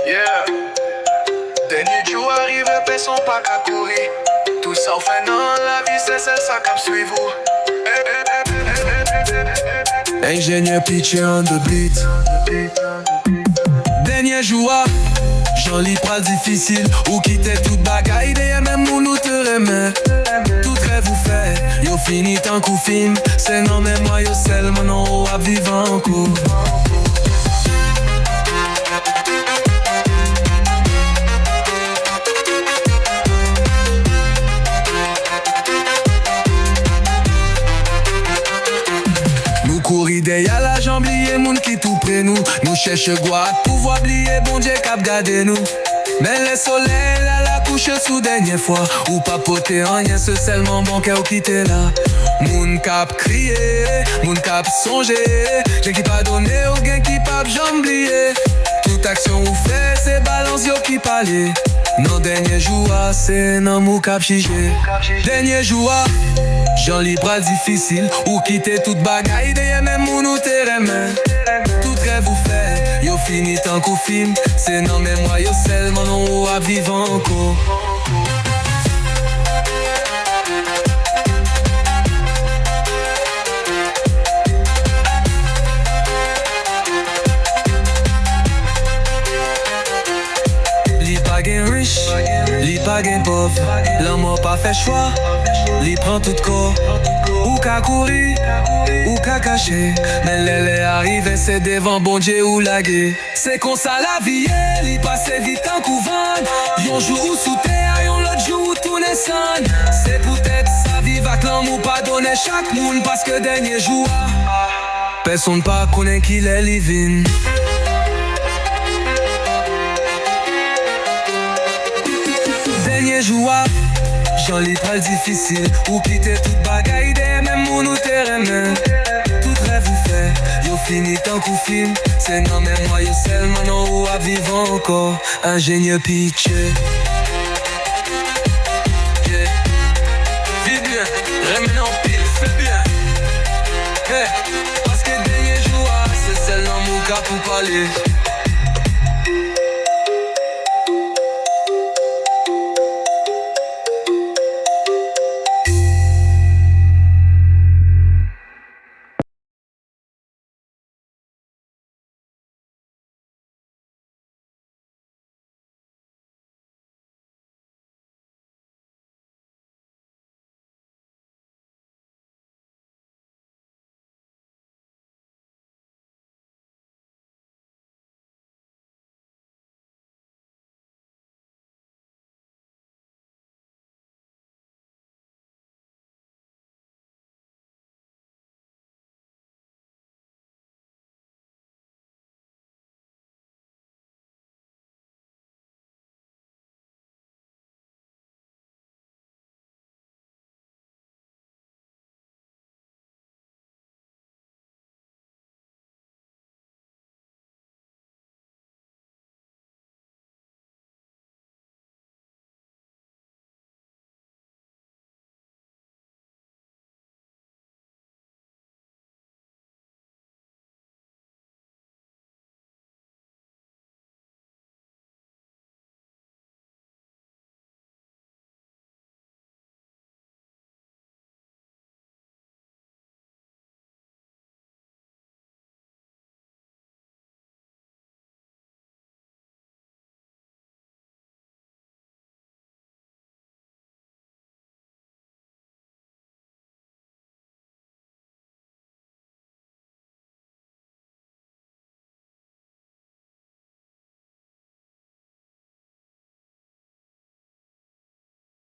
Yeah. Dernier jour arrive, personne pas qu'à courir. Tout ça au fait non, la vie c'est ça comme suivre. Ingénieur pitché on the beat. Dernier jour, j'en lis pas difficile. Ou quitter toute bagaille, derrière même où nous te remet. Tout rêve vous fait, yo fini tant qu'au film. C'est non mais moi yo seul, mon nom à vivre encore. Courir derrière la jambe, lié, moun qui tout près nous. Nous cherche quoi, pouvoir oublier, bon Dieu cap garder nous. Mais le soleil à la couche sous dernière fois. Ou pas poter rien, c'est seulement bon cœur quitter là. Moun cap crier, moun cap songer. J'ai qui pas donné au gain qui pas jamblier. Toute action ou fait, c'est balance yo qui parler. Non dernier jour, c'est non mou cap chiché. Dernier jour, j'en lis pas difficile. Ou quitter toute bagaille, derrière même où nous te remet. Tout rêve vous fait, yo fini tant qu'au film. C'est non mais moi yo seul, mon nom à vivre encore. Li pas gain riche, li pas gain pauvre. L'homme a pas fait choix, li prend tout corps. Ou qu'à courir, ou qu'à cacher. Mais l'elle arrive, c'est devant bon Dieu ou laguer. C'est comme ça la vie, li passe vite en couvent. Yon jour sous terre, yon l'autre jour tout naissant. C'est peut-être ça vive avec l'homme ou pas donner chaque monde. Parce que dernier jour, personne pas connaît qu'il est living. Dernier jour, j'en lis pas difficile. Ou quitter toute bagaille, même où nous te remet. Tout rêve vous fait, yo fini tant qu'au film. C'est non mais moi yo seul, maintenant ou à vivre encore. Ingénieur pitché. Yeah. Vis bien, remets en pile, fais bien. Hey. Parce que dernier jour, c'est celle dans mon cas pour parler.